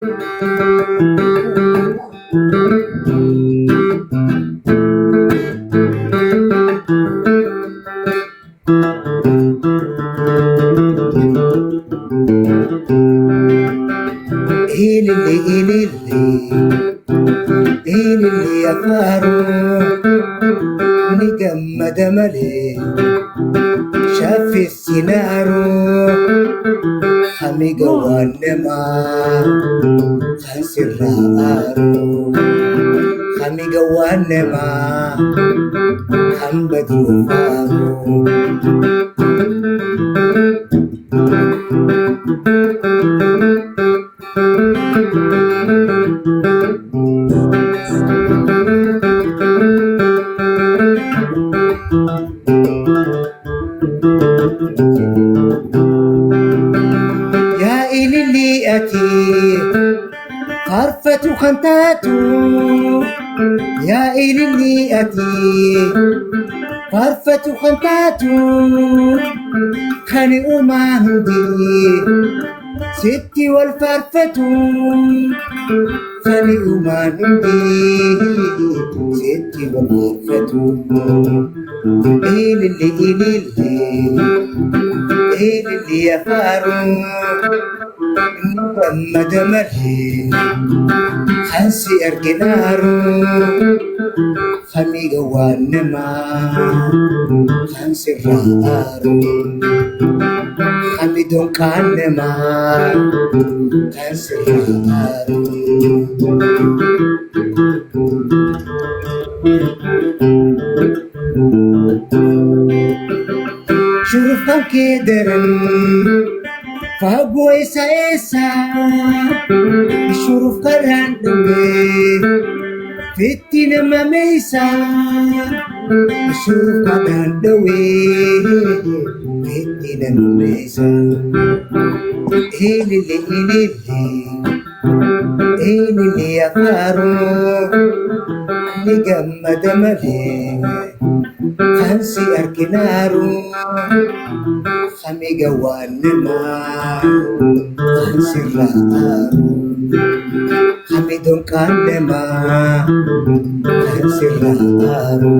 إلي يا فارو نجمد ملي شاف السينارو خمي جوانما خنسر رارو خمي جوانما خم بدو فارو يا إلي أتي خرفة خنتاتو يا إلي أتي خرفة خنتاتو خاني أما هندي ستي والفرفة خاني أما هندي ستي والفرفة إلي يا فارو محمد ملي خنسي أركنارو خمي جوانما خنسي الرارو خمي دون كانما خنسي الرارو شوف كم كدرن فابو إيسا شوف كرهن دمي فتي لما ميسا شوف كرهن دوي فتي لما ميسا إلي يا فارو نجمد ملي خنسي أركنارو خمي جوانما خنسي الرارو خمي دون كانما خنسي الرارو